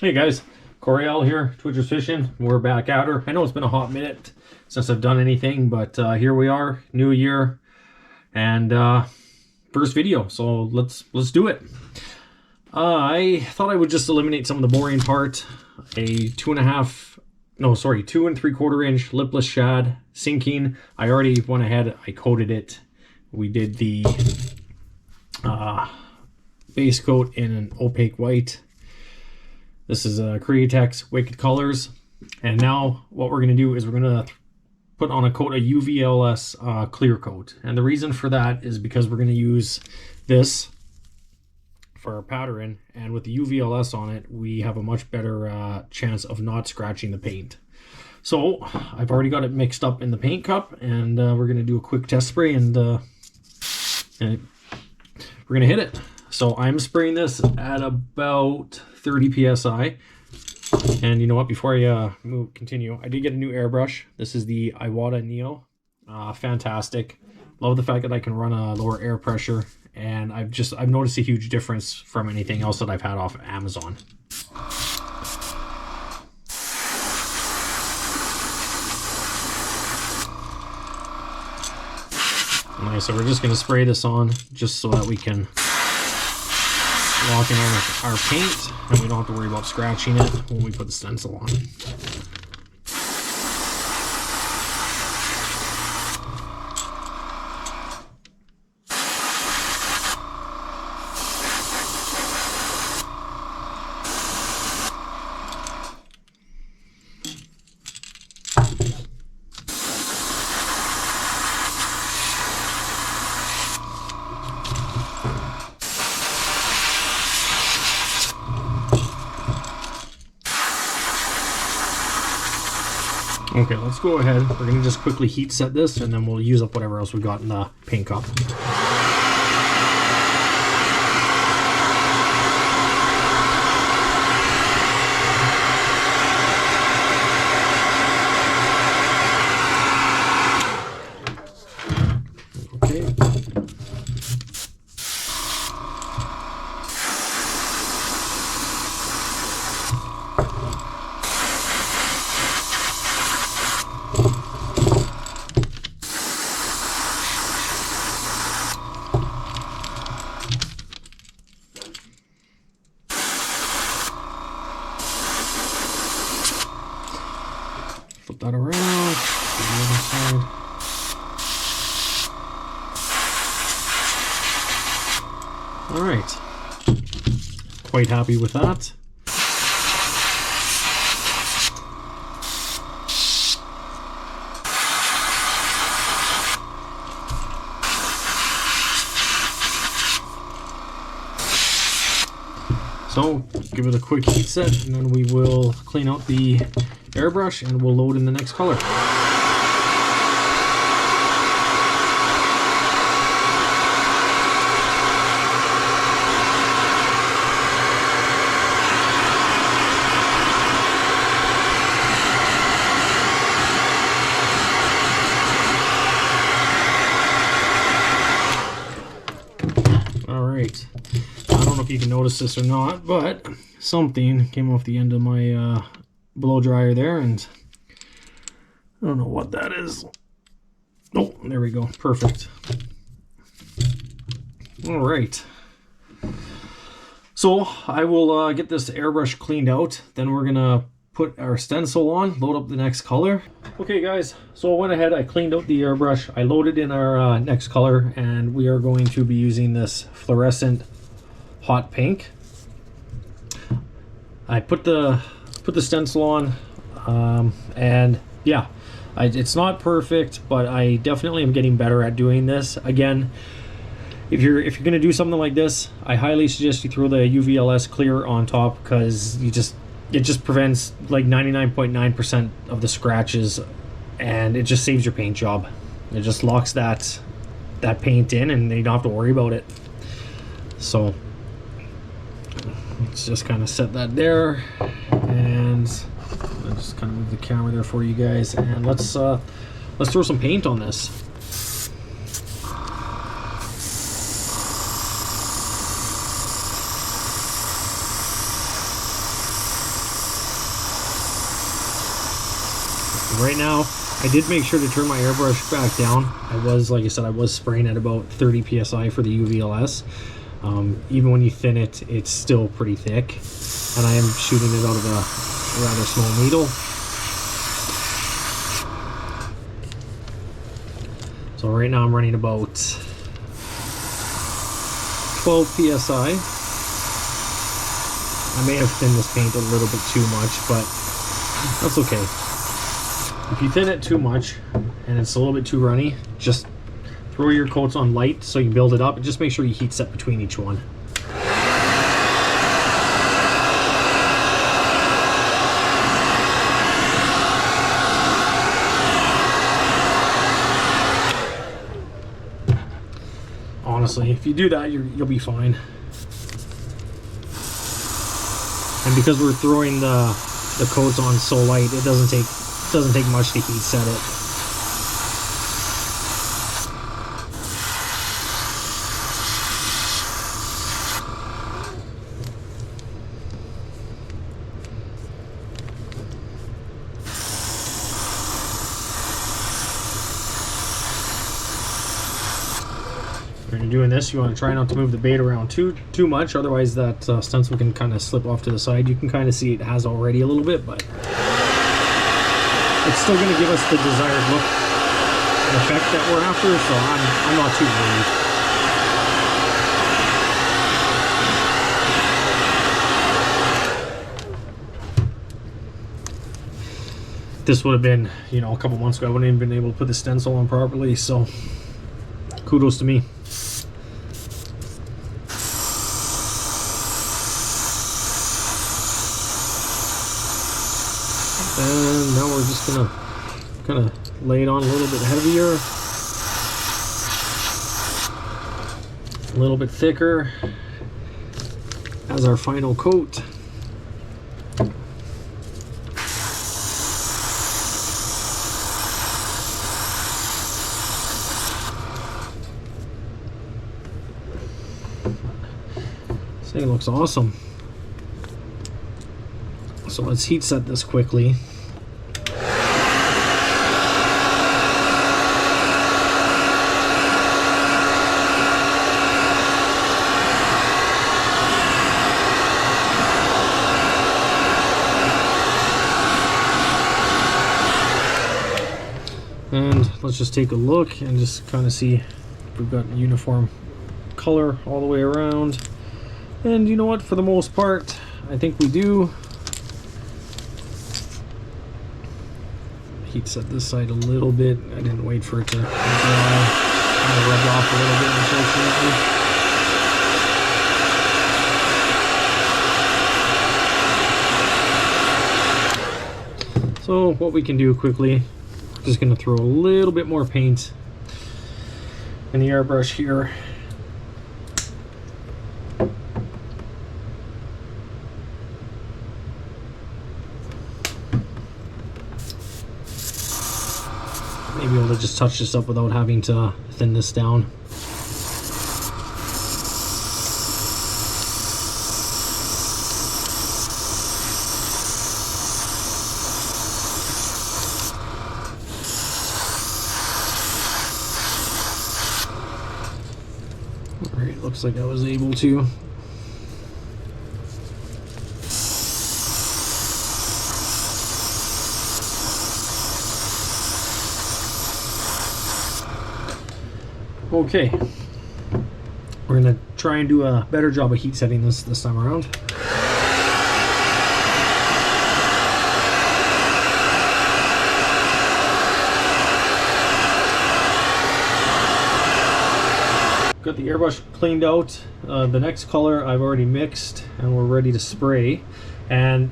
Hey guys, Coriel here, Twitcher's Fishing. We're back at her. I know it's been a hot minute since I've done anything, but here we are, new year, and first video. So let's do it. I thought I would just eliminate some of the boring part. A 2 3/4 inch lipless shad sinking. I already went ahead, I coated it. We did the base coat in an opaque white. This is Createx Wicked Colors. And now what we're going to do is we're going to put on a coat of UVLS clear coat. And the reason for that is because we're going to use this for our pattern. And with the UVLS on it, we have a much better chance of not scratching the paint. So I've already got it mixed up in the paint cup. And we're going to do a quick test spray and we're going to hit it. So I'm spraying this at about 30 psi. And you know what, before I continue, I did get a new airbrush. This is the Iwata Neo. Fantastic. Love the fact that I can run a lower air pressure, and I've noticed a huge difference from anything else that I've had off of Amazon. Okay, so we're just going to spray this on just so that we can lock in our paint, and we don't have to worry about scratching it when we put the stencil on. Okay, let's go ahead. We're going to just quickly heat set this, and then we'll use up whatever else we got in the paint cup. Okay. Flip that around, the other side. All right, quite happy with that. So give it a quick heat set, and then we will clean out the airbrush and we'll load in the next color. All right. I don't know if you can notice this or not, but something came off the end of my blow dryer there, and I don't know what that is. Oh, there we go. Perfect. All right. So I will get this airbrush cleaned out. Then we're gonna put our stencil on, load up the next color. Okay guys, so I went ahead, I cleaned out the airbrush, I loaded in our next color, and we are going to be using this fluorescent hot pink. I put the stencil on, and yeah, it's not perfect, but I definitely am getting better at doing this. Again, if you're gonna do something like this, I highly suggest you throw the UVLS clear on top, because it just prevents like 99.9% of the scratches, and it just saves your paint job. It just locks that paint in, and you don't have to worry about it. So let's just kind of set that there, and I'll just kind of move the camera there for you guys, and let's throw some paint on this. Right now, I did make sure to turn my airbrush back down. I was, like I said, I was spraying at about 30 psi for the UVLS. Even when you thin it, it's still pretty thick. And I am shooting it out of a rather small needle. So right now I'm running about 12 psi. I may have thinned this paint a little bit too much, but that's okay. If you thin it too much and it's a little bit too runny, just throw your coats on light so you build it up, and just make sure you heat set between each one. Honestly, if you do that, you'll be fine. And because we're throwing the coats on so light, it doesn't take much to heat set it. When you're doing this, you want to try not to move the bait around too much, otherwise that stencil can kind of slip off to the side. You can kind of see it has already a little bit, but it's still going to give us the desired look and effect that we're after, so I'm not too worried. This would have been, you know, a couple months ago, I wouldn't even been able to put the stencil on properly, so kudos to me. And now we're just gonna kind of lay it on a little bit heavier, a little bit thicker as our final coat. This thing looks awesome. So let's heat set this quickly. And let's just take a look and just kind of see if we've got uniform color all the way around. And you know what, for the most part, I think we do. Heat set this side a little bit. I didn't wait for it to dry. Kind of rubbed off a little bit, unfortunately. So what we can do quickly, just going to throw a little bit more paint in the airbrush here. Maybe able to just touch this up without having to thin this down. Alright, looks like I was able to. Okay, we're gonna try and do a better job of heat setting this time around. Got the airbrush cleaned out. The next color I've already mixed and we're ready to spray. And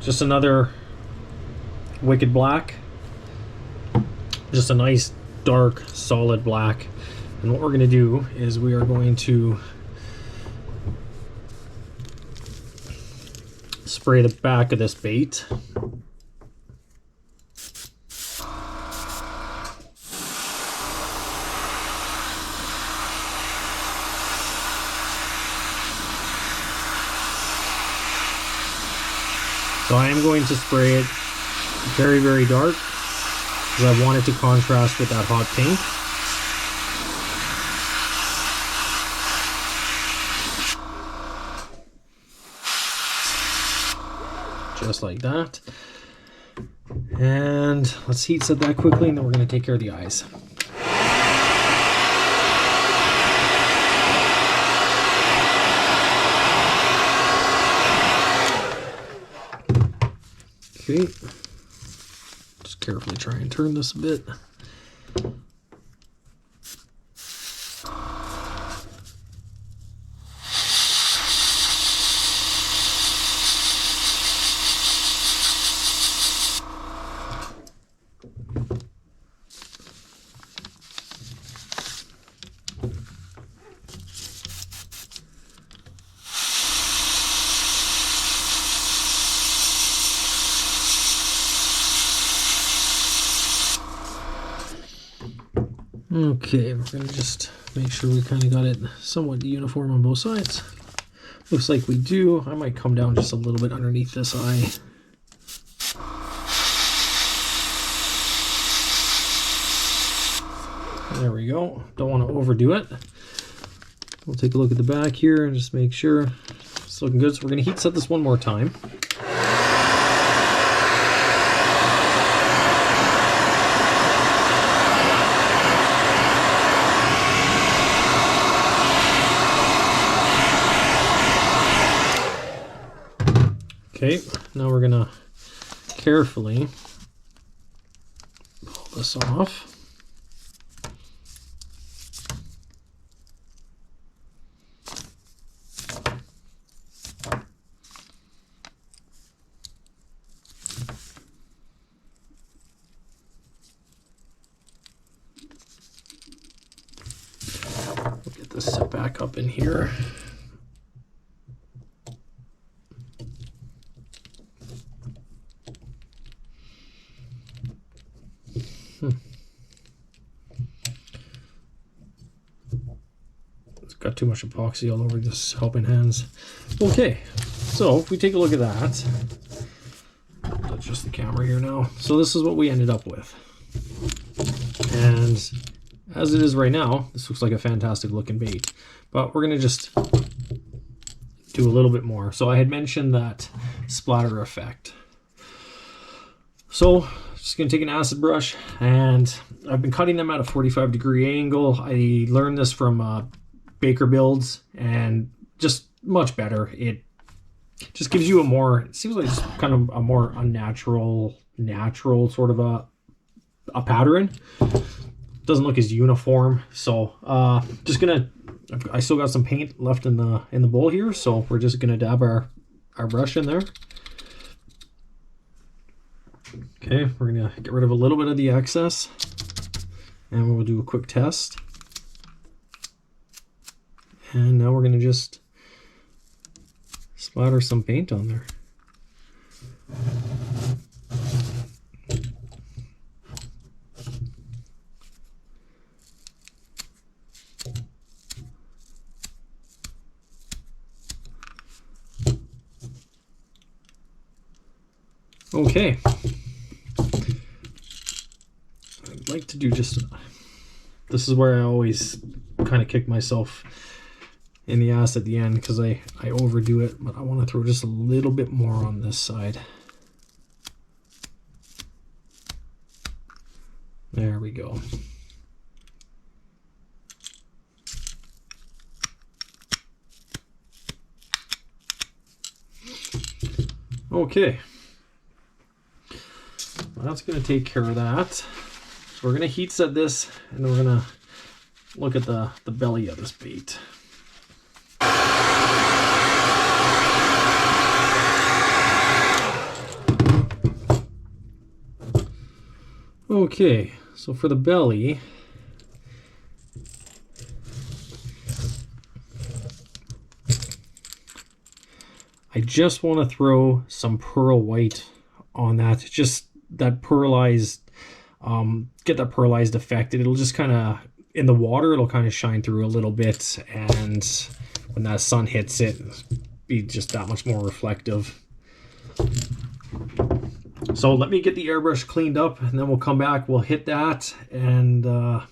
just another wicked black. Just a nice dark solid black. And what we're going to do is we are going to spray the back of this bait. So I am going to spray it very, very dark. because I want it to contrast with that hot pink. Just like that. And let's heat set that quickly, and then we're going to take care of the eyes. Okay, just carefully try and turn this a bit. Okay, we're going to just make sure we kind of got it somewhat uniform on both sides. Looks like we do. I might come down just a little bit underneath this eye. There we go. Don't want to overdo it. We'll take a look at the back here and just make sure it's looking good. So we're going to heat set this one more time. Okay, now we're gonna carefully pull this off. We'll get this set back up in here. Got too much epoxy all over this helping hands. Okay, so if we take a look at that, adjust the camera here now. So this is what we ended up with. And as it is right now, this looks like a fantastic looking bait. But we're gonna just do a little bit more. So I had mentioned that splatter effect. So just gonna take an acid brush, and I've been cutting them at a 45-degree angle. I learned this from Baker builds, and just much better. It just gives you a more, it seems like it's kind of a more unnatural, natural sort of a pattern. Doesn't look as uniform. So just gonna, I still got some paint left in the bowl here, so we're just gonna dab our brush in there. Okay, we're gonna get rid of a little bit of the excess, and we'll do a quick test. And now we're going to just splatter some paint on there. Okay. I'd like to do just, this is where I always kind of kick myself in the ass at the end, because I overdo it, but I want to throw just a little bit more on this side. There we go. Okay, well, that's going to take care of that. So we're going to heat set this, and then we're going to look at the belly of this bait. Okay, so for the belly, I just want to throw some pearl white on that, just that pearlized, get that pearlized effect. It'll just kind of, in the water, it'll kind of shine through a little bit, and when that sun hits it, be just that much more reflective. So let me get the airbrush cleaned up, and then we'll come back, we'll hit that, and then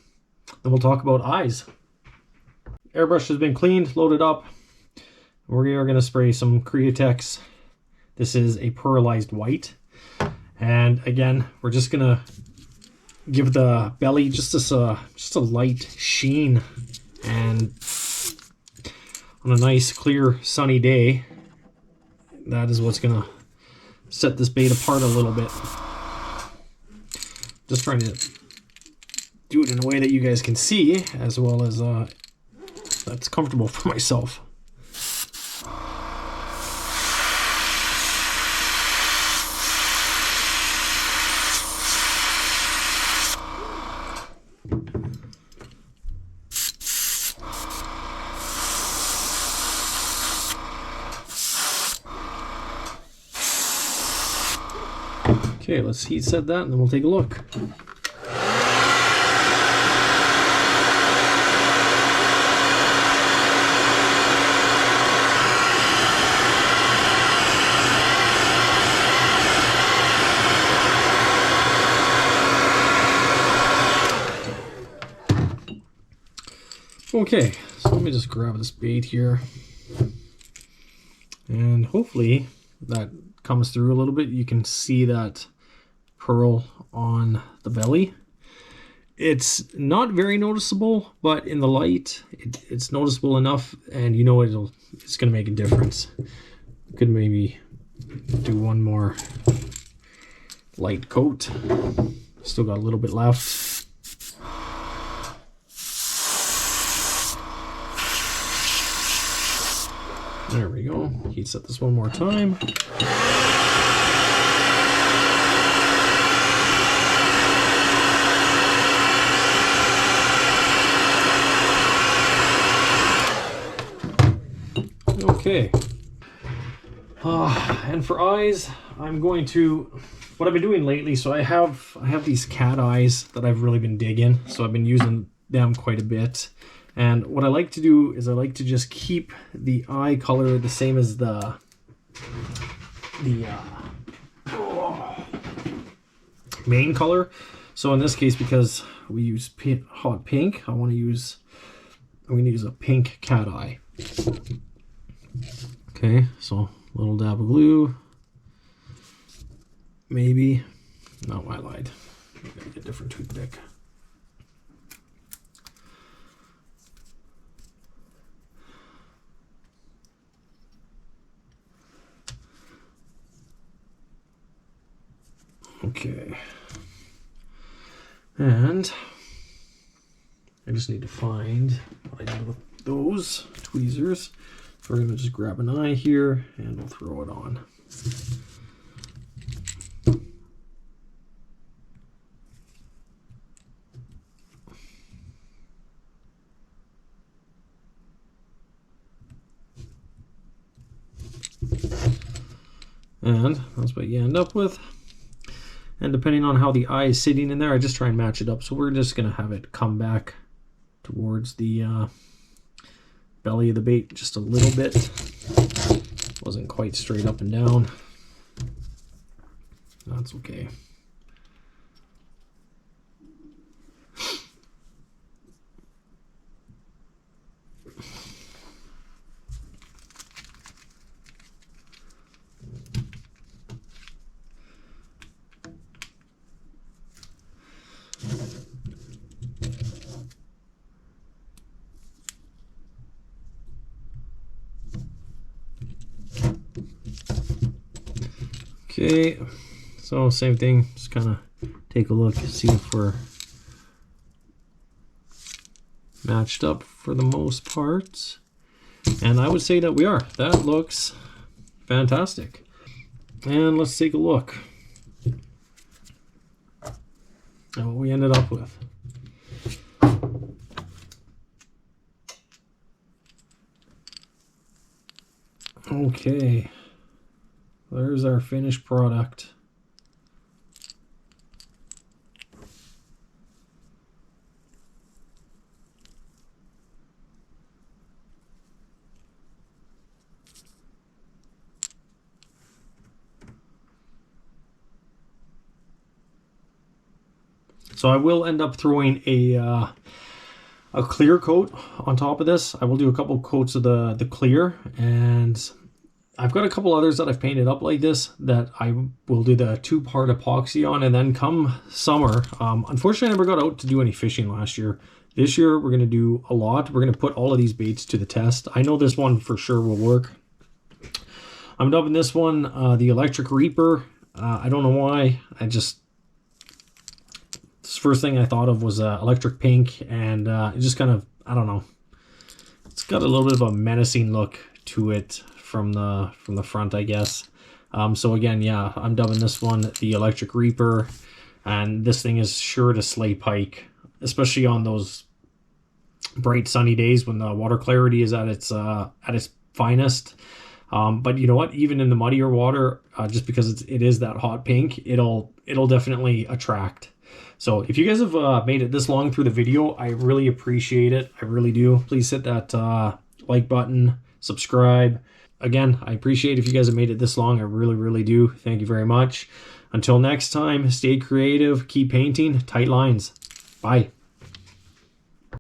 we'll talk about eyes. Airbrush has been cleaned, loaded up. We are going to spray some Createx. This is a pearlized white. And again, we're just going to give the belly just a light sheen. And on a nice, clear, sunny day, that is what's going to set this bait apart a little bit. Just trying to do it in a way that you guys can see, as well as that's comfortable for myself. Okay, let's heat set that and then we'll take a look. Okay, so let me just grab this bait here. And hopefully that comes through a little bit. You can see that pearl on the belly. It's not very noticeable, but in the light it's noticeable enough, and you know it's going to make a difference. Could maybe do one more light coat. Still got a little bit left. There we go. Heat set this one more time. Okay. And for eyes, I'm going to, what I've been doing lately, so I have these cat eyes that I've really been digging, so I've been using them quite a bit. And what I like to do is I like to just keep the eye color the same as the main color. So in this case, because we use hot pink, I'm going to use a pink cat eye. Okay, so a little dab of glue. Maybe. No, I lied. I'm going to get a different toothpick. Okay. And I just need to find what I did with those tweezers. So we're going to just grab an eye here and we'll throw it on. And that's what you end up with. And depending on how the eye is sitting in there, I just try and match it up. So we're just going to have it come back towards the belly of the bait just a little bit. Wasn't quite straight up and down. That's okay. Okay, so same thing, just kind of take a look, see if we're matched up for the most part. And I would say that we are. That looks fantastic. And let's take a look at what we ended up with. Okay. There's our finished product. So I will end up throwing a clear coat on top of this. I will do a couple coats of the clear, and I've got a couple others that I've painted up like this that I will do the 2-part epoxy on, and then come summer, unfortunately I never got out to do any fishing last year. This year we're going to do a lot. We're going to put all of these baits to the test. I know this one for sure will work. I'm dubbing this one the Electric Reaper. I don't know why. This first thing I thought of was electric pink, and it just kind of, I don't know. It's got a little bit of a menacing look to it from the front, I guess. So again, yeah, I'm dubbing this one the Electric Reaper, and this thing is sure to slay pike, especially on those bright sunny days when the water clarity is at its finest. But you know what? Even in the muddier water, just because it is that hot pink, it'll definitely attract. So if you guys have made it this long through the video, I really appreciate it. I really do. Please hit that like button, subscribe. Again, I appreciate if you guys have made it this long. I really, really do. Thank you very much. Until next time, stay creative, keep painting, tight lines. Bye.